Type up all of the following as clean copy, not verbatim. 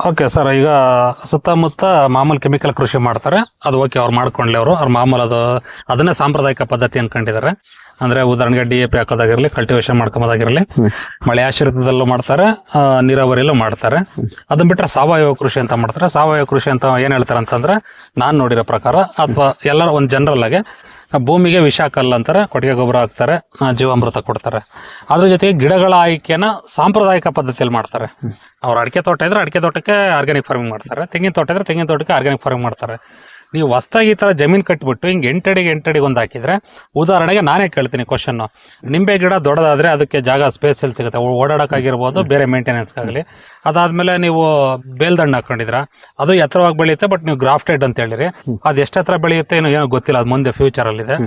Okay sir, ಈಗ ಸುತ್ತಮುತ್ತ ಮಾಮೂಲಿ ಕೆಮಿಕಲ್ ಕೃಷಿ ಮಾಡ್ತಾರೆ, ಅದು ಓಕೆ, ಅವ್ರು ಮಾಡ್ಕೊಂಡ್ಲಿ ಅವ್ರ ಮಾಮೂಲು ಅದನ್ನೇ ಸಾಂಪ್ರದಾಯಿಕ ಪದ್ಧತಿ ಅನ್ಕೊಂಡಿದ್ದಾರೆ. ಅಂದ್ರೆ ಉದಾಹರಣೆಗೆ DAP ಹಾಕೋದಾಗಿರ್ಲಿ, ಕಲ್ಟಿವೇಶನ್ ಮಾಡ್ಕೊಂಬೋದಾಗಿರ್ಲಿ, ಮಳೆ ಆಶ್ರಿತದಲ್ಲೂ ಮಾಡ್ತಾರೆ, ನೀರಾವರಿಯಲ್ಲೂ ಮಾಡ್ತಾರೆ. ಅದನ್ನ ಬಿಟ್ಟರೆ ಸಾವಯವ ಕೃಷಿ ಅಂತ ಮಾಡ್ತಾರೆ. ಸಾವಯವ ಕೃಷಿ ಅಂತ ಏನ್ ಹೇಳ್ತಾರೆ ಅಂತಂದ್ರೆ, ನಾನ್ ನೋಡಿರೋ ಪ್ರಕಾರ ಅಥವಾ ಎಲ್ಲರ ಒಂದು ಜನರಲ್ ಆಗಿ ಭೂಮಿಗೆ ವಿಷ ಕಲ್ಲು ಅಂತಾರೆ, ಕೊಟ್ಟಿಗೆ ಗೊಬ್ಬರ ಹಾಕ್ತಾರೆ, ಜೀವಾಮೃತ ಕೊಡ್ತಾರೆ. ಅದ್ರ ಜೊತೆಗೆ ಗಿಡಗಳ ಆಯ್ಕೆನ ಸಾಂಪ್ರದಾಯಿಕ ಪದ್ಧತಿಯಲ್ಲಿ ಮಾಡ್ತಾರೆ. ಅವ್ರು ಅಡಿಕೆ ತೋಟ ಇದ್ರೆ ಅಡಿಕೆ ತೋಟಕ್ಕೆ ಆರ್ಗ್ಯಾನಿಕ್ ಫಾರ್ಮಿಂಗ್ ಮಾಡ್ತಾರೆ, ತೆಂಗಿನ ತೋಟ ಇದ್ರೆ ತೆಂಗಿನ ತೋಟಕ್ಕೆ ಆರ್ಗ್ಯಾನಿಕ್ ಫಾರ್ಮಿಂಗ್ ಮಾಡ್ತಾರೆ. ನೀವು ಹೊಸ್ದಾಗಿ ಈ ಥರ ಜಮೀನು ಕಟ್ಬಿಟ್ಟು ಹಿಂಗೆ ಎಂಟಡಿಗೆ ಒಂದು ಹಾಕಿದ್ರೆ, ಉದಾಹರಣೆಗೆ ನಾನೇ ಕೇಳ್ತೀನಿ ಕ್ವಶನ್ನು, ನಿಂಬೆ ಗಿಡ ದೊಡ್ಡದಾದರೆ ಅದಕ್ಕೆ ಜಾಗ ಸ್ಪೇಸ್ ಎಲ್ಲಿ ಸಿಗುತ್ತೆ, ಓಡಾಡೋಕ್ಕಾಗಿರ್ಬೋದು, ಬೇರೆ ಮೇಂಟೆನೆನ್ಸ್ಗಾಗಲಿ. ಅದಾದಮೇಲೆ ನೀವು ಬೇಲ್ದಣ್ಣು ಹಾಕೊಂಡಿದ್ರ, ಅದು ಎತ್ತರವಾಗಿ ಬೆಳೆಯುತ್ತೆ, ಬಟ್ ನೀವು ಗ್ರಾಫ್ಟೆಡ್ ಅಂತ ಹೇಳಿರಿ, ಅದು ಎಷ್ಟು ಎತ್ತರ ಬೆಳೆಯುತ್ತೆ ಏನೋ ಗೊತ್ತಿಲ್ಲ, ಅದು ಮುಂದೆ ಫ್ಯೂಚರಲ್ಲಿದೆ.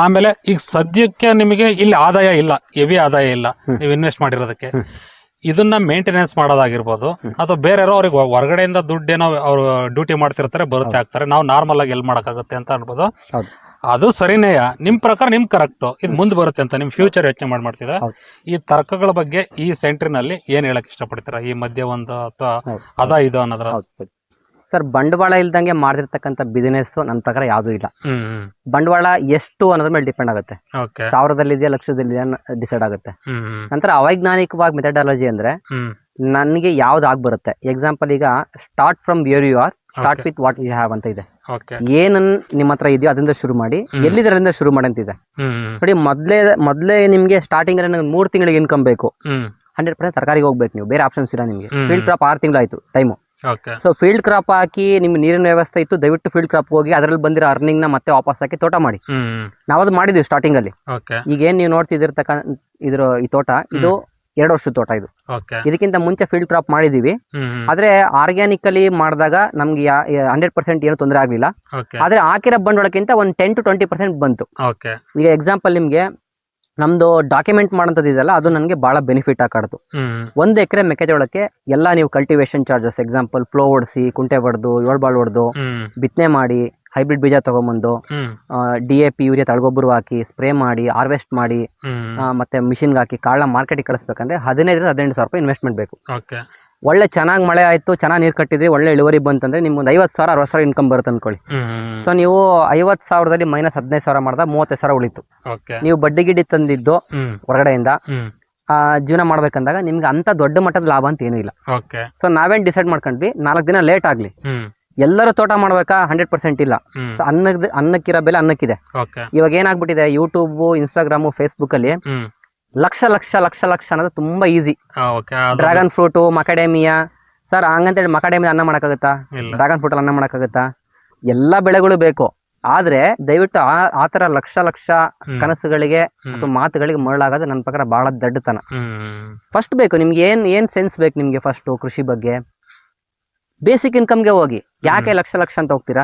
ಆಮೇಲೆ ಈಗ ಸದ್ಯಕ್ಕೆ ನಿಮಗೆ ಇಲ್ಲಿ ಆದಾಯ ಇಲ್ಲ, ಹೆವಿ ಆದಾಯ ಇಲ್ಲ ನೀವು ಇನ್ವೆಸ್ಟ್ ಮಾಡಿರೋದಕ್ಕೆ. ಇದನ್ನ ಮೇಂಟೆನೆನ್ಸ್ ಮಾಡೋದಾಗಿರ್ಬೋದು, ಅಥವಾ ಬೇರೆಯವರು ಅವ್ರಿಗೆ ಹೊರಗಡೆಯಿಂದ ದುಡ್ಡೇನೋ ಅವ್ರು ಡ್ಯೂಟಿ ಮಾಡ್ತಿರ್ತಾರೆ, ಬರುತ್ತೆ ಆಗ್ತಾರೆ, ನಾವು ನಾರ್ಮಲ್ ಆಗಿ ಎಲ್ಲಿ ಮಾಡೋಕ್ಕಾಗುತ್ತೆ ಅಂತ ಅನ್ಬೋದು. ಅದು ಸರಿನೇ, ನಿಮ್ ಪ್ರಕಾರ ನಿಮ್ ಕರೆಕ್ಟ್, ಇದು ಮುಂದೆ ಬರುತ್ತೆ ಅಂತ ನಿಮ್ ಫ್ಯೂಚರ್ ಯೋಚನೆ ಮಾಡ್ತಿದ್ರೆ. ಈ ತರ್ಕಗಳ ಬಗ್ಗೆ ಈ ಸೆಂಟ್ರಿನಲ್ಲಿ ಏನ್ ಹೇಳಕ್ ಇಷ್ಟಪಡ್ತೀರಾ? ಈ ಮಧ್ಯೆ ಒಂದು ಅಥವಾ ಅದ ಇದು ಅನ್ನೋದ್ರ ಸರ್, ಬಂಡವಾಳ ಇಲ್ದಂಗೆ ಮಾಡ್ತಿರ್ತಕ್ಕಂಥ ಬಿಸಿನೆಸ್ ನನ್ನ ಪ್ರಕಾರ ಯಾವ್ದು ಇಲ್ಲ. ಬಂಡವಾಳ ಎಷ್ಟು ಅನ್ನೋದ್ರ ಮೇಲೆ ಡಿಪೆಂಡ್ ಆಗುತ್ತೆ. ಸಾವಿರದಲ್ಲಿದೆಯಾ ಲಕ್ಷದಲ್ಲಿದೆಯಾ ಡಿಸೈಡ್ ಆಗುತ್ತೆ. ನಂತರ ಅವೈಜ್ಞಾನಿಕವಾಗಿ ಮೆಥಡಾಲಜಿ ಅಂದ್ರೆ ನನಗೆ ಯಾವ್ದು ಬರುತ್ತೆ. ಎಕ್ಸಾಂಪಲ್, ಈಗ start from where you are, start with what you have ಅಂತ ಇದೆ. ಏನನ್ ನಿಮ್ಮ ಹತ್ರ ಇದೆಯೋ ಅದರಿಂದ ಶುರು ಮಾಡಿ, ಎಲ್ಲಿದರಿಂದ ಶುರು ಮಾಡಿ ಅಂತಿದೆ ನೋಡಿ. ಮೊದ್ಲೇ ನಿಮ್ಗೆ ಸ್ಟಾರ್ಟಿಂಗ್ 3 ತಿಂಗಳಿಗೆ ಇನ್ಕಮ್ ಬೇಕು, 100% ತರಕಾರಿಗೆ ಹೋಗ್ಬೇಕು ನೀವು, ಬೇರೆ ಆಪ್ಷನ್ಸ್ ಇಲ್ಲ ನಿಮ್ಗೆ. ಫೀಲ್ಡ್ ಕ್ರಾಪ್ 6 ತಿಂಗಳು ಆಯ್ತು ಟೈಮು. ಸೊ ಫೀಲ್ಡ್ ಕ್ರಾಪ್ ಹಾಕಿ ನಿಮ್ಗೆ ನೀರಿನ ವ್ಯವಸ್ಥೆ ಇತ್ತು, ದಯವಿಟ್ಟು ಫೀಲ್ಡ್ ಕ್ರಾಪ್ ಹೋಗಿ ಅದರಲ್ಲಿ ಬಂದಿರೋ ಅರ್ನಿಂಗ್ ನ ಮತ್ತೆ ವಾಪಸ್ ಹಾಕಿ ತೋಟ ಮಾಡಿ. ನಾವು ಅದು ಮಾಡಿದ್ವಿ ಸ್ಟಾರ್ಟಿಂಗ್ ಅಲ್ಲಿ. ಈಗ ಏನ್ ನೀವು ನೋಡ್ತಿದಿರ್ತಕ್ಕ ಈ ತೋಟ, ಇದು 2 ವರ್ಷದ ತೋಟ. ಇದು ಇದಕ್ಕಿಂತ ಮುಂಚೆ ಫೀಲ್ಡ್ ಕ್ರಾಪ್ ಮಾಡಿದೀವಿ. ಆದ್ರೆ ಆರ್ಗ್ಯಾನಿಕಲಿ ಮಾಡಿದಾಗ ನಮ್ಗೆ 100% ಏನು ತೊಂದರೆ ಆಗ್ಲಿಲ್ಲ. ಆದ್ರೆ ಹಾಕಿರೋ ಬಂಡವಾಳಕ್ಕಿಂತ ಒಂದು 10 to 20% ಬಂತು. ಈಗ ಎಕ್ಸಾಂಪಲ್ ನಿಮ್ಗೆ ನಮ್ದು ಡಾಕ್ಯುಮೆಂಟ್ ಮಾಡೋಂಥದ್ದಿದೆಯಲ್ಲ, ಅದು ನನಗೆ ಬಹಳ ಬೆನಿಫಿಟ್ ಆಕಾಡ್ತು. 1 ಎಕರೆ ಮೆಕ್ಕೆಜೋಳಕ್ಕೆ ಎಲ್ಲ ನೀವು ಕಲ್ಟಿವೇಶನ್ ಚಾರ್ಜಸ್, ಎಕ್ಸಾಂಪಲ್ ಪ್ಲೋ ಹೊಡಿಸಿ, ಕುಂಟೆ ಹೊಡೆದು, 7 ಬಾಳ್ ಹೊಡೆದು, ಬಿತ್ತನೆ ಮಾಡಿ, ಹೈಬ್ರಿಡ್ ಬೀಜ ತಗೊಂಬಂದು, DAP ಯೂರಿಯಾ ತಳಗೊಬ್ಬರು ಹಾಕಿ, ಸ್ಪ್ರೇ ಮಾಡಿ, ಹಾರ್ವೆಸ್ಟ್ ಮಾಡಿ, ಮತ್ತೆ ಮಿಷಿನ್ಗೆ ಹಾಕಿ ಕಾಳನ್ನ ಮಾರ್ಕೆಟಿಗೆ ಕಳಿಸ್ಬೇಕಂದ್ರೆ 15,000 to 18,000 ರೂಪಾಯಿ ಇನ್ವೆಸ್ಟ್ಮೆಂಟ್ ಬೇಕು. ಒಳ್ಳೆ ಚೆನ್ನಾಗಿ ಮಳೆ ಆಯ್ತು, ಚೆನ್ನಾಗಿ ನೀರು ಕಟ್ಟಿದ್ರಿ, ಒಳ್ಳೆ ಇಳುವರಿ ಬಂತಂದ್ರೆ ನಿಮ್ಗೆ 50,000 60,000 ಇನ್ಕಮ್ ಬರುತ್ತೆ ಅನ್ಕೊಳ್ಳಿ. ಸೊ ನೀವು 50,000ದಲ್ಲಿ ಮೈನಸ್ 15,000 ಮಾಡಿದಾಗ 30,000 ಉಳಿತು. ನೀವು ಬಡ್ಡಿ ಗಿಡ್ಡಿ ತಂದಿದ್ದು ಹೊರಗಡೆಯಿಂದ ಜೀವನ ಮಾಡ್ಬೇಕಂದಾಗ ನಿಮ್ಗೆ ಅಂತ ದೊಡ್ಡ ಮಟ್ಟದ ಲಾಭ ಅಂತ ಏನೂ ಇಲ್ಲ. ಸೊ ನಾವೇನ್ ಡಿಸೈಡ್ ಮಾಡ್ಕೊಂಡ್ವಿ, 4 ದಿನ ಲೇಟ್ ಆಗ್ಲಿ, ಎಲ್ಲರೂ ತೋಟ ಮಾಡ್ಬೇಕಾ? 100% ಇಲ್ಲ. ಅನ್ನಕ್ಕಿರೋ ಬೆಲೆ ಅನ್ನಕ್ಕಿದೆ. ಇವಾಗ ಏನಾಗ್ಬಿಟ್ಟಿದೆ, ಯೂಟ್ಯೂಬ್, ಇನ್ಸ್ಟಾಗ್ರಾಮು, ಫೇಸ್ಬುಕ್ ಅಲ್ಲಿ ಲಕ್ಷ ಅನ್ನೋದು ತುಂಬಾ ಈಸಿ. ಡ್ರ್ಯಾಗನ್ ಫ್ರೂಟ್, ಮಕಾಡೆಮಿಯಾ ಸರ್ ಹಂಗಂತೇಳಿ ಮಕಾಡೆಮಿಯಾ ಅನ್ನ ಮಾಡಕ್ಕಾಗತ್ತಾ? ಡ್ರ್ಯಾಗನ್ ಫ್ರೂಟ್ ಅನ್ನ ಮಾಡಕ್ಕಾಗತ್ತಾ? ಎಲ್ಲಾ ಬೆಳೆಗಳು ಬೇಕು. ಆದ್ರೆ ದಯವಿಟ್ಟು ಆ ತರ ಲಕ್ಷ ಕನಸುಗಳಿಗೆ ಅಥವಾ ಮಾತುಗಳಿಗೆ ಮರಳಾಗೋದು ನನ್ನ ಪ್ರಕಾರ ಬಹಳ ದಡ್ಡತನ. ಫಸ್ಟ್ ಬೇಕು ನಿಮ್ಗೆ ಏನ್ ಸೆನ್ಸ್ ಬೇಕು ನಿಮ್ಗೆ. ಫಸ್ಟ್ ಕೃಷಿ ಬಗ್ಗೆ ಬೇಸಿಕ್ ಇನ್ಕಮ್ಗೆ ಹೋಗಿ. ಯಾಕೆ ಲಕ್ಷ ಅಂತ ಹೋಗ್ತೀರಾ?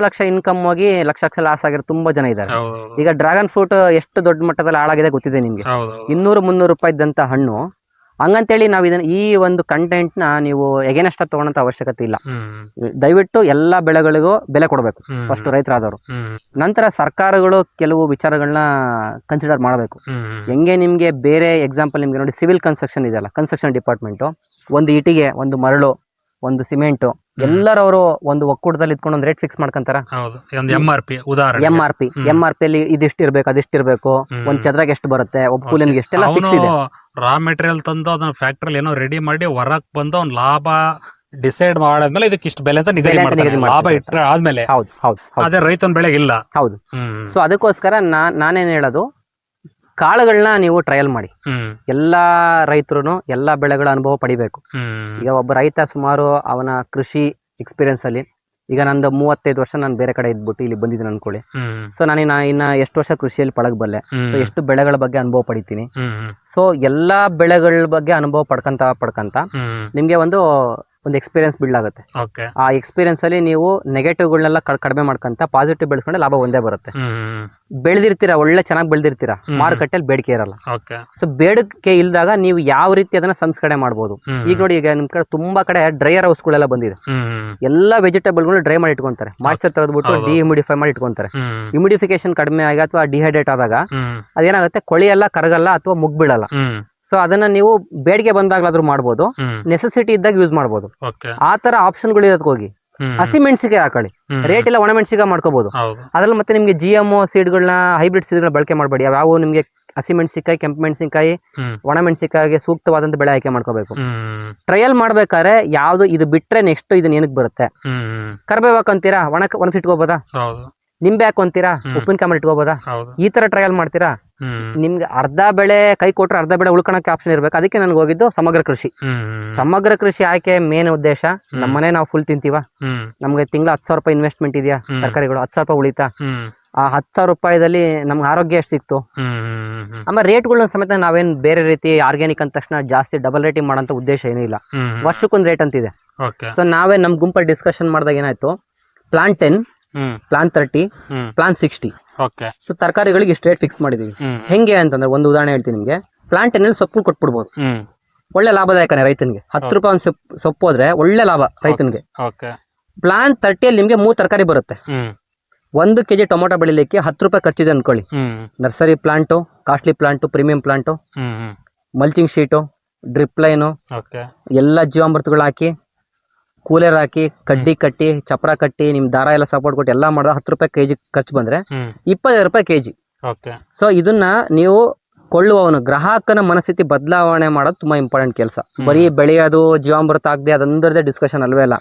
ಲಕ್ಷ ಇನ್ಕಮ್ ಹೋಗಿ ಲಕ್ಷ ಲಾಸ್ ಆಗಿರೋ ತುಂಬಾ ಜನ ಇದ್ದಾರೆ. ಈಗ ಡ್ರ್ಯಾಗನ್ ಫ್ರೂಟ್ ಎಷ್ಟು ದೊಡ್ಡ ಮಟ್ಟದಲ್ಲಿ ಹಾಳಾಗಿದೆ ಗೊತ್ತಿದೆ ನಿಮ್ಗೆ. 200-300 ರೂಪಾಯಿದಂತ ಹಣ್ಣು. ಹಂಗಂತೇಳಿ ನಾವು ಈ ಒಂದು ಕಂಟೆಂಟ್ ನ ನೀವು ಎಗೇನೆಸ್ಟ್ ತಗೊಳ್ಳೋಂತ ಅವಶ್ಯಕತೆ ಇಲ್ಲ. ದಯವಿಟ್ಟು ಎಲ್ಲಾ ಬೆಳೆಗಳಿಗೂ ಬೆಲೆ ಕೊಡಬೇಕು ಫಸ್ಟ್ ರೈತರಾದವರು. ನಂತರ ಸರ್ಕಾರಗಳು ಕೆಲವು ವಿಚಾರಗಳನ್ನ ಕನ್ಸಿಡರ್ ಮಾಡಬೇಕು. ಹೆಂಗೆ ನಿಮ್ಗೆ ಬೇರೆ ಎಕ್ಸಾಂಪಲ್ ನಿಮ್ಗೆ ನೋಡಿ, ಸಿವಿಲ್ ಕನ್ಸ್ಟ್ರಕ್ಷನ್ ಇದೆಯಲ್ಲ, ಕನ್ಸ್ಟ್ರಕ್ಷನ್ ಡಿಪಾರ್ಟ್ಮೆಂಟ್, ಒಂದು ಇಟಿಗೆ, ಒಂದು ಮರಳು, ಒಂದು ಸಿಮೆಂಟ್, ಎಲ್ಲರವರು ಒಂದು ಒಕ್ಕೂಟದಲ್ಲಿ ಇದ್ಕೊಂಡು ಒಂದು ರೇಟ್ ಫಿಕ್ಸ್ ಮಾಡ್ಕೊಂತಾರ. MRP ಅಲ್ಲಿ ಇದಿಷ್ಟು ಇರ್ಬೇಕು, ಅದಿಷ್ಟು ಇರ್ಬೇಕು, ಒಂದ್ ಚದರಾಗ ಎಷ್ಟು ಬರುತ್ತೆ, ಒಬ್ಬ ಕೂಲಿಗೆ ಎಷ್ಟೆಲ್ಲ ಫಿಕ್ಸ್ ಇದೆ. ರಾ ಮೆಟೀರಿಯಲ್ ತಂದು ಅದನ್ನ ಫ್ಯಾಕ್ಟರಿ ಏನೋ ರೆಡಿ ಮಾಡಿ ಹೊರಕ್ ಬಂದು ಒಂದು ಲಾಭ ಡಿಸೈಡ್ ಮಾಡಾದ್ಮೇಲೆ ಇದಕ್ಕೆ ಇಷ್ಟು ಬೆಲೆ ಅಂತ ನಿಗದಿ ಮಾಡ್ತಾರೆ. ಲಾಭ ಇಟ್ಟರೆ ಆದ್ಮೇಲೆ ಅದೇ ರೈತನ ಬೆಳೆಗೆ ಇಲ್ಲ. ಹೌದು. ಸೊ ಅದಕ್ಕೋಸ್ಕರ ನಾನೇನ್ ಹೇಳೋದು, ಕಾಳುಗಳನ್ನ ನೀವು ಟ್ರಯಲ್ ಮಾಡಿ. ಎಲ್ಲಾ ರೈತರು ಎಲ್ಲಾ ಬೆಳೆಗಳ ಅನುಭವ ಪಡಿಬೇಕು. ಈಗ ಒಬ್ಬ ರೈತ ಸುಮಾರು ಅವನ ಕೃಷಿ ಎಕ್ಸ್ಪೀರಿಯನ್ಸ್ ಅಲ್ಲಿ, ಈಗ ನಂದು 35 ವರ್ಷ ನಾನು ಬೇರೆ ಕಡೆ ಇದ್ಬಿಟ್ಟು ಇಲ್ಲಿ ಬಂದಿದ್ದೀನಿ ಅನ್ಕೊಳ್ಳಿ. ಸೊ ಇನ್ನ ಎಷ್ಟು ವರ್ಷ ಕೃಷಿಯಲ್ಲಿ ಪಳಗಬಲ್ಲೆ. ಸೊ ಎಷ್ಟು ಬೆಳೆಗಳ ಬಗ್ಗೆ ಅನುಭವ ಪಡಿತೀನಿ. ಸೊ ಎಲ್ಲಾ ಬೆಳೆಗಳ ಬಗ್ಗೆ ಅನುಭವ ಪಡ್ಕಂತ ನಿಮ್ಗೆ ಒಂದು ಎಕ್ಸ್ಪೀರಿಯನ್ಸ್ ಬಿಲ್ಡ್ ಆಗುತ್ತೆ. ಆ ಎಕ್ಸ್ಪೀರಿಯನ್ಸ್ ಅಲ್ಲಿ ನೀವು ನೆಗೆಟಿವ್ಗಳನ್ನೆಲ್ಲ ಕಡಿಮೆ ಮಾಡ್ಕೊಂತ ಪಾಸಿಟಿವ್ ಬೆಳೆಸ್ಕೊಂಡ್ರೆ ಲಾಭ ಒಂದೇ ಬರುತ್ತೆ. ಬೆಳೆದಿರ್ತೀರಾ, ಒಳ್ಳೆ ಚೆನ್ನಾಗಿ ಬೆಳೆದಿರ್ತೀರಾ, ಮಾರುಕಟ್ಟೆಯಲ್ಲಿ ಬೇಡಿಕೆ ಇರಲ್ಲ. ಸೊ ಬೇಡಿಕೆ ಇಲ್ದಾಗ ನೀವು ಯಾವ ರೀತಿ ಅದನ್ನ ಸಂಸ್ಕರಣೆ ಮಾಡಬಹುದು. ಈಗ ನೋಡಿ, ಈಗ ನಿಮ್ ಕಡೆ ತುಂಬಾ ಕಡೆ ಡ್ರೈಯರ್ ಹೌಸ್ ಗಳೆಲ್ಲ ಬಂದಿದೆ. ಎಲ್ಲಾ ವೆಜಿಟೇಬಲ್ ಡ್ರೈ ಮಾಡಿ ಇಟ್ಕೊಂತಾರೆ, ಮಾಯಿಶ್ಚರ್ ತೆಗೆದ್ಬಿಟ್ಟು ಡಿಹ್ಯೂಮಿಡಿಫೈ ಮಾಡಿ ಇಟ್ಕೊಂತಾರೆ. ಹ್ಯೂಮಿಡಿಫಿಕೇಶನ್ ಕಡಿಮೆ ಆಗಿ ಅಥವಾ ಡಿಹೈಡ್ರೇಟ್ ಆದಾಗ ಅದೇನಾಗುತ್ತೆ, ಕೊಳಿ ಎಲ್ಲ ಕರಗಲ್ಲ ಅಥವಾ ಮುಗ್ಬೀಳಲ್ಲ. ಸೊ ಅದನ್ನ ನೀವು ಬೇಡಿಕೆ ಬಂದಾಗ್ಲಾದ್ರೂ ಮಾಡ್ಬೋದು, ಹ್ಮ್ ನೆಸೆಸಿಟಿ ಇದ್ದಾಗ ಯೂಸ್ ಮಾಡ್ಬೋದು. ಓಕೆ ಆ ತರ ಆಪ್ಷನ್ಗಳು ಇರೋದಕ್ಕೆ ಹೋಗಿ ಹಸಿಮೆಣಸಿಗೆ ಹಾಕೊಳ್ಳಿ, ರೇಟ್ ಎಲ್ಲ ಒಣಮೆಣಸಿಗೆ ಮಾಡ್ಕೋಬಹುದು. ಹೌದು ಅದ್ರಲ್ಲಿ ಮತ್ತೆ ನಿಮ್ಗೆ GMO ಸೀಡ್ಗಳನ್ನ, ಹೈಬ್ರಿಡ್ ಸೀಡ್ಗಳನ್ನ ಬಳಕೆ ಮಾಡಬೇಡಿ. ಯಾವ ನಿಮ್ಗೆ ಹಸಿಮೆಣಸಿನಕಾಯಿ, ಕೆಂಪು ಮೆಣಸಿನಕಾಯಿ, ಒಣಮೆಣಸಿನಕಾಯಿಗೆ ಸೂಕ್ತವಾದಂತ ಬೆಳೆ ಆಯ್ಕೆ ಮಾಡ್ಕೋಬೇಕು. ಟ್ರಯಲ್ ಮಾಡ್ಬೇಕಾದ್ರೆ ಯಾವ್ದು ಇದು ಬಿಟ್ರೆ ನೆಕ್ಸ್ಟ್ ಇದನ್ನ ಏನಕ್ಕೆ ಬರುತ್ತೆ. ಕರ್ಬೇವು ಹಾಕೊಂತೀರಾ, ಒಣಸಿಟ್ಕೋಬೋದಾ? ನಿಂಬೆ ಹಾಕೊಂತೀರಾ, ಉಪ್ಪಿನಕಾಯಿ ಮಾಡಿ ಇಟ್ಕೋಬೋದಾ? ಈ ತರ ಟ್ರಯಲ್ ಮಾಡ್ತೀರಾ? ನಿಮ್ಗೆ ಅರ್ಧ ಬೆಳೆ ಕೈ ಕೊಟ್ರೆ ಅರ್ಧ ಬೆಳೆ ಉಳ್ಕೊಳಕ್ಕೆ ಆಪ್ಷನ್ ಇರ್ಬೇಕು. ಅದಕ್ಕೆ ನನ್ಗೆ ಹೋಗಿದ್ದು ಸಮಗ್ರ ಕೃಷಿ. ಸಮಗ್ರ ಕೃಷಿ ಆಯ್ಕೆ ಮೇನ್ ಉದ್ದೇಶ, ನಮ್ಮನೆ ನಾವು ಫುಲ್ ತಿಂತೀವ, ನಮ್ಗೆ ತಿಂಗಳ 10,000 ರೂಪಾಯಿ ಇನ್ವೆಸ್ಟ್ಮೆಂಟ್ ಇದೆಯಾ, ತರಕಾರಿಗಳು 10,000 ರೂಪಾಯಿ ಉಳಿತಾ, ಆ 10,000 ರೂಪಾಯಿದಲ್ಲಿ ನಮ್ಗೆ ಆರೋಗ್ಯ ಎಷ್ಟು ಸಿಕ್ತು. ಆಮೇಲೆ ರೇಟ್ಗಳನ್ನ ಸಮೇತ ನಾವೇನ್ ಬೇರೆ ರೀತಿ ಆರ್ಗ್ಯಾನಿಕ್ ಅಂದ ತಕ್ಷಣ ಜಾಸ್ತಿ ಡಬಲ್ ರೇಟಿಂಗ್ ಮಾಡೋಂಥ ಉದ್ದೇಶ ಏನೂ ಇಲ್ಲ. ವರ್ಷಕ್ಕೊಂದು ರೇಟ್ ಅಂತಿದೆ. ಸೊ ನಾವೇ ನಮ್ ಗುಂಪಲ್ಲಿ ಡಿಸ್ಕಷನ್ ಮಾಡಿದಾಗ ಏನಾಯ್ತು, ಪ್ಲಾನ್ 10, ಪ್ಲಾನ್ 30, ಪ್ಲಾನ್ 60. ಸೊ ತರಕಾರಿಗಳಿಗೆ ಇಷ್ಟು ರೇಟ್ ಫಿಕ್ಸ್ ಮಾಡಿದೀವಿ. ಹೆಂಗೆ ಅಂತಂದ್ರೆ ಒಂದು ಉದಾಹರಣೆ ಹೇಳ್ತೀನಿ ನಿಮ್ಗೆ. ಪ್ಲಾನ್ 10 ಅಲ್ಲಿ ಸೊಪ್ಪು ಕೊಟ್ಬಿಡ್ಬೋದು, ಒಳ್ಳೆ ಲಾಭದಾಯಕನೇ ರೈತನಿಗೆ. 10 ರೂಪಾಯಿ ಒಂದು ಸೊಪ್ಪು ಹೋದ್ರೆ ಒಳ್ಳೆ ಲಾಭ ರೈತನಿಗೆ. ಪ್ಲಾನ್ 30 ಅಲ್ಲಿ ನಿಮ್ಗೆ 3 ತರಕಾರಿ ಬರುತ್ತೆ. 1 kg ಟೊಮೊಟೊ ಬೆಳಿಲಿಕ್ಕೆ 10 ರೂಪಾಯಿ ಖರ್ಚಿದೆ ಅನ್ಕೊಳ್ಳಿ. Nursery plant, costly plant, premium plant, mulching sheet, drip line, ಎಲ್ಲ ಜೀವಾಮೃತಗಳು ಹಾಕಿ, ಕೂಲರ್ ಹಾಕಿ, ಕಡ್ಡಿ ಕಟ್ಟಿ, ಚಪ್ರ ಕಟ್ಟಿ, ನಿಮ್ ದಾರ ಎಲ್ಲ ಸಪೋರ್ಟ್ ಕೊಟ್ಟು ಎಲ್ಲ ಮಾಡಿದ 10 ರೂಪಾಯಿ ಕೆಜಿ ಖರ್ಚು ಬಂದ್ರೆ 25 ರೂಪಾಯಿ ಕೆಜಿ. ಸೊ ಇದನ್ನ ನೀವು ಕೊಳ್ಳುವವನು ಗ್ರಾಹಕನ ಮನಸ್ಥಿತಿ ಬದಲಾವಣೆ ಮಾಡೋದು ತುಂಬಾ ಇಂಪಾರ್ಟೆಂಟ್ ಕೆಲಸ. ಬರೀ ಬೆಳೆಯೋದು, ಜೀವಾಮೃತ ಆಗದೆ ಅದೊಂದರದೇ ಡಿಸ್ಕಷನ್ ಅಲ್ವೇ ಅಲ್ಲ.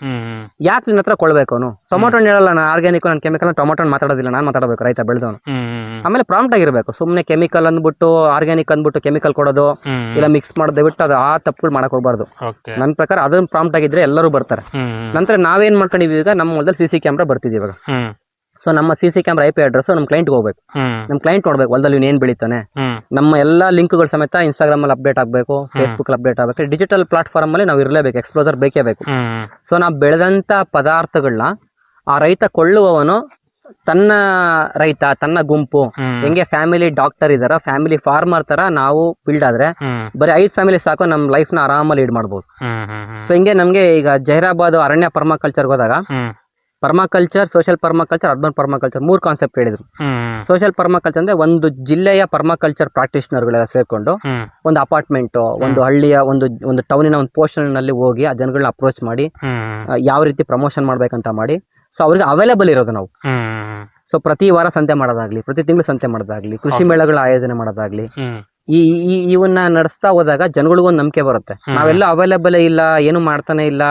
ಯಾಕೆ ನಿನ್ನ ಹತ್ರ ಕೊಳ್ಬೇಕು ಅವನು? ಟೊಮೊಟೊ ಹೇಳಲ್ಲ, ನಾನು ಆರ್ಗ್ಯಾನಿಕ್, ನಾನು ಕೆಮಿಕಲ್, ಟೊಮೊಟೊ ಮಾತಾಡೋದಿಲ್ಲ, ನಾನು ಮಾತಾಡಬೇಕು, ರೈತ ಬೆಳೆದವನು. ಆಮೇಲೆ ಪ್ರಾಂಪ್ಟ್ ಆಗಿರ್ಬೇಕು. ಸುಮ್ಮನೆ ಕೆಮಿಕಲ್ ಅಂದ್ಬಿಟ್ಟು ಆರ್ಗ್ಯಾನಿಕ್ ಅಂದ್ಬಿಟ್ಟು ಕೆಮಿಕಲ್ ಕೊಡೋದು ಇಲ್ಲ ಮಿಕ್ಸ್ ಮಾಡೋದು ಬಿಟ್ಟು ಅದು ಆ ತಪ್ಪುಗಳು ಮಾಡಕ್ ಹೋಗ್ಬಾರ್ದು. ನನ್ನ ಪ್ರಕಾರ ಅದನ್ನ ಪ್ರಾಂಪ್ಟ್ ಆಗಿದ್ರೆ ಎಲ್ಲರೂ ಬರ್ತಾರೆ. ನಂತರ ನಾವೇನ್ ಮಾಡ್ಕೊಂಡಿದೀವಿ, ಈಗ ನಮ್ಮ ಮೊದಲು CC ಕ್ಯಾಮ್ರಾ ಬರ್ತಿದೀವಿ ಇವಾಗ. ಸೊ ನಮ್ಮ CC ಕ್ಯಾಮ್ರಾ IP ಅಡ್ರೆಸ್ ನಮ್ಮ ಕ್ಲೈಂಟ್ಗೆ ಹೋಗ್ಬೇಕು. ನಮ್ಮ ಕ್ಲೈಂಟ್ ನೋಡ್ಬೇಕು ಹೊಲದಲ್ಲಿ ಏನ್ ಬೆಳಿತಾನೆ. ನಮ್ಮ ಎಲ್ಲಾ ಲಿಂಕ್ಗಳು ಸಮೇತ Instagram ಅಲ್ಲಿ ಅಪ್ಡೇಟ್ ಆಗ್ಬೇಕು, Facebook ಅಲ್ಲಿ ಅಪ್ಡೇಟ್ ಆಗ್ಬೇಕು. ಡಿಜಿಟಲ್ ಪ್ಲಾಟ್ಫಾರ್ಮ್ ಅಲ್ಲಿ ನಾವು ಇರಲೇಬೇಕು, ಎಕ್ಸ್ಪ್ಲೋಸರ್ ಬೇಕೇ ಬೇಕು. ಸೊ ನಾವು ಬೆಳೆದಂತ ಪದಾರ್ಥಗಳನ್ನ ಆ ರೈತ ಕೊಳ್ಳುವವನು ತನ್ನ ರೈತ, ತನ್ನ ಗುಂಪು, ಹೆಂಗೆ ಫ್ಯಾಮಿಲಿ ಡಾಕ್ಟರ್ ಇದಾರ, ಫ್ಯಾಮಿಲಿ ಫಾರ್ಮರ್ ತರ ನಾವು ಬಿಲ್ಡ್ ಆದ್ರೆ ಬರೀ 5 ಫ್ಯಾಮಿಲಿ ಸಾಕು, ನಮ್ ಲೈಫ್ ನ ಆರಾಮಲ್ಲಿ ಲೀಡ್ ಮಾಡ್ಬೋದು. ಸೊ ಹಿಂಗೆ ನಮ್ಗೆ ಈಗ ಜಹೀರಾಬಾದ್ ಅರಣ್ಯ ಪರ್ಮಾಕಲ್ಚರ್ ಹೋದಾಗ permaculture, social permaculture, urban permaculture 3 concept ಹೇಳಿದ್ರು. ಸೋಷಿಯಲ್ ಪರ್ಮಾಕಲ್ಚರ್ ಅಂದ್ರೆ ಒಂದು ಜಿಲ್ಲೆಯ ಪರ್ಮಾಕಲ್ಚರ್ ಪ್ರಾಕ್ಟೀಷನರ್ಗಳೆಲ್ಲ ಸೇರ್ಕೊಂಡು ಒಂದು ಅಪಾರ್ಟ್ಮೆಂಟ್, ಒಂದು ಹಳ್ಳಿಯ ಒಂದು ಟೌನಿನ ಒಂದು ಪೋರ್ಷನ್ ನಲ್ಲಿ ಹೋಗಿ ಆ ಜನಗಳನ್ನ ಅಪ್ರೋಚ್ ಮಾಡಿ ಯಾವ ರೀತಿ ಪ್ರಮೋಷನ್ ಮಾಡ್ಬೇಕಂತ ಮಾಡಿ, ಸೊ ಅವ್ರಿಗೆ ಅವೈಲೇಬಲ್ ಇರೋದು ನಾವು. ಸೊ ಪ್ರತಿ ವಾರ ಸಂತೆ ಮಾಡೋದಾಗ್ಲಿ, ಪ್ರತಿ ತಿಂಗಳು ಸಂತೆ ಮಾಡೋದಾಗ್ಲಿ, ಕೃಷಿ ಮೇಳಗಳ ಆಯೋಜನೆ ಮಾಡೋದಾಗ್ಲಿ, ಇವನ್ನ ನಡೆಸ್ತಾ ಹೋದಾಗ ಜನಗಳಿಗೂ ಒಂದು ನಂಬಿಕೆ ಬರುತ್ತೆ. ನಾವೆಲ್ಲ ಅವೈಲೇಬಲ್ ಇಲ್ಲ, ಏನು ಮಾಡ್ತಾನೆ ಇಲ್ಲ,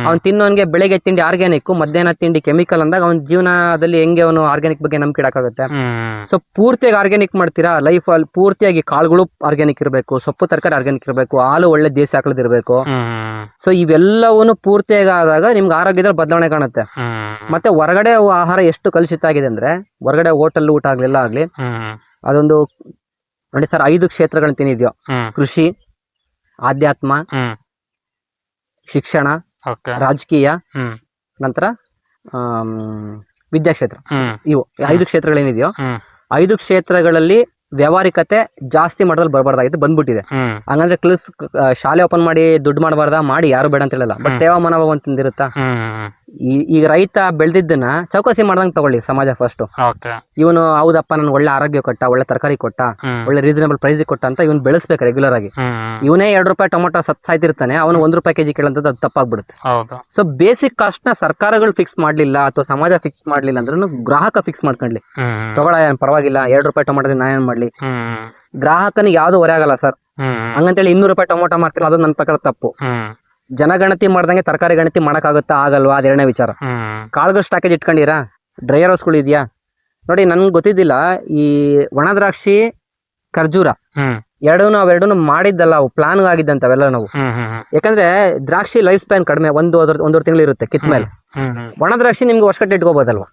ಅವ್ನು ತಿನ್ನೋನ್ಗೆ ಬೆಳಗ್ಗೆ ತಿಂಡಿ ಆರ್ಗ್ಯಾನಿಕ್, ಮಧ್ಯಾಹ್ನ ತಿಂಡಿ ಕೆಮಿಕಲ್ ಅಂದಾಗ ಅವ್ನ ಜೀವನದಲ್ಲಿ ಹೆಂಗೆ ಅವನು ಆರ್ಗ್ಯಾನಿಕ್ ಬಗ್ಗೆ ನಂಬಿಕೆ ಇಡಕ್ಕಾಗುತ್ತೆ. ಸೊ ಪೂರ್ತಿಯಾಗಿ ಆರ್ಗ್ಯಾನಿಕ್ ಮಾಡ್ತೀರಾ, ಲೈಫ್ ಅಲ್ಲಿ ಪೂರ್ತಿಯಾಗಿ ಕಾಳುಗಳು ಆರ್ಗ್ಯಾನಿಕ್ ಇರಬೇಕು, ಸೊಪ್ಪು ತರಕಾರಿ ಆರ್ಗ್ಯಾನಿಕ್ ಇರಬೇಕು, ಹಾಲು ಒಳ್ಳೆ ದೇಸಿ ಹಾಕಳದಿರ್ಬೇಕು. ಸೊ ಇವೆಲ್ಲವನ್ನು ಪೂರ್ತಿಯಾಗಿ ಆದಾಗ ನಿಮ್ಗೆ ಆರೋಗ್ಯದಲ್ಲಿ ಬದಲಾವಣೆ ಕಾಣುತ್ತೆ. ಮತ್ತೆ ಹೊರಗಡೆ ಆಹಾರ ಎಷ್ಟು ಕಲುಷಿತ ಆಗಿದೆ ಅಂದ್ರೆ, ಹೊರಗಡೆ ಹೋಟೆಲ್ ಊಟ ಆಗ್ಲಿಲ್ಲ ಆಗ್ಲಿ, ಅದೊಂದು ನೋಡಿ ಸರ್, 5 ಕ್ಷೇತ್ರಗಳನ್ನ ತಿನ್ನಿದ್ಯೋ, ಕೃಷಿ, ಆಧ್ಯಾತ್ಮ, ಶಿಕ್ಷಣ, ರಾಜಕೀಯ, ನಂತರ ವಿದ್ಯಾಕ್ಷೇತ್ರ. ಇವು 5 ಕ್ಷೇತ್ರಗಳೇನಿದೆಯೋ 5 ಕ್ಷೇತ್ರಗಳಲ್ಲಿ ವ್ಯವಹಾರಿಕತೆ ಜಾಸ್ತಿ ಮಾಡೋದ್ರಲ್ಲಿ ಬರಬಾರ್ದಾಗಿತ್ತು, ಬಂದ್ಬಿಟ್ಟಿದೆ. ಹಂಗಂದ್ರೆ ಶಾಲೆ ಓಪನ್ ಮಾಡಿ ದುಡ್ಡು ಮಾಡಬಾರ್ದ, ಮಾಡಿ ಯಾರು ಬೇಡ ಅಂತ ಹೇಳಲ್ಲ, ಬಟ್ ಸೇವಾ ಮನೋಭಾವ ಅಂತಂದಿರುತ್ತಾ. ಈಗ ರೈತ ಬೆಳೆದಿದ್ದನ್ನ ಚೌಕಸಿ ಮಾಡ್ದಂಗೆ ತಗೊಳ್ಳಿ ಸಮಾಜ ಫಸ್ಟ್. ಇವನು ಹೌದಪ್ಪ ನನ್ ಒಳ್ಳೆ ಆರೋಗ್ಯ ಕೊಟ್ಟ, ಒಳ್ಳೆ ತರಕಾರಿ ಕೊಟ್ಟ, ಒಳ್ಳೆ ರೀಸನಬಲ್ ಪ್ರೈಸ್ ಕೊಟ್ಟ ಅಂತ ಇವನ್ ಬೆಳೆಸ್ಬೇಕು ರೆಗ್ಯುಲರ್ ಆಗಿ. ಇವನೇ 2 ರೂಪಾಯಿ ಟೊಮೊಟೊ ಸಾಯ್ತಿರ್ತಾನೆ, ಅವನು 1 ರೂಪಾಯಿ ಕೆಜಿ ಕೇಳಂತದ್ದು ಅದು ತಪ್ಪಾಗ್ಬಿಡುತ್ತೆ. ಸೊ ಬೇಸಿಕ್ ಕಾಸ್ಟ್ ನ ಸರ್ಕಾರಗಳು ಫಿಕ್ಸ್ ಮಾಡ್ಲಿಲ್ಲ ಅಥವಾ ಸಮಾಜ ಫಿಕ್ಸ್ ಮಾಡ್ಲಿಲ್ಲ ಅಂದ್ರೂ ಗ್ರಾಹಕ ಫಿಕ್ಸ್ ಮಾಡ್ಕೊಂಡ್ಲಿ, ತಗೊಳ ಪರವಾಗಿಲ್ಲ 2 ರೂಪಾಯಿ ಟೊಮೊಟೊ ನಾನೇನ್ ಮಾಡ್ಲಿ. ಗ್ರಾಹಕನಿಗೆ ಯಾವ್ದು ಹೊರೆ ಆಗಲ್ಲ ಸರ್. ಹಂಗಂತೇಳಿ 200 ರೂಪಾಯಿ ಟೊಮೊಟೊ ಮಾರ್ತಿಲ್ಲ, ಅದು ನನ್ನ ಪ್ರಕಾರ ತಪ್ಪು. ಜನಗಣತಿ ಮಾಡ್ದಂಗೆ ತರಕಾರಿ ಗಣತಿ ಮಾಡಕ್ಕಾಗುತ್ತಾ, ಆಗಲ್ವಾ, ಅದ್ 2ನೇ ವಿಚಾರ. ಕಾಳುಗಳು ಸ್ಟಾಕೇಜ್ ಇಟ್ಕೊಂಡಿರಾ, ಡ್ರೈಯರ್ ಹೌಸ್ಗಳು ಇದೆಯಾ ನೋಡಿ. ನನ್ಗೆ ಗೊತ್ತಿದ್ದಿಲ್ಲ ಈ ಒಣ ದ್ರಾಕ್ಷಿ, ಖರ್ಜೂರ ಅವೆರಡೂ ಮಾಡಿದ್ದಲ್ಲ, ಅವು ಪ್ಲಾನ್ ಆಗಿದ್ದಂತವೆಲ್ಲ ನಾವು. ಯಾಕಂದ್ರೆ ದ್ರಾಕ್ಷಿ ಲೈಫ್ ಸ್ಪ್ಯಾನ್ ಕಡಿಮೆ, ಒಂದೂವರೆ ತಿಂಗಳು ಇರುತ್ತೆ ಕಿತ್ ಮೇಲೆ. ಒಣ ದ್ರಾಕ್ಷಿ ನಿಮ್ಗೆ ವರ್ಷಗಟ್ಟೆ ಇಟ್ಕೋಬಹುದಲ್ವಾ.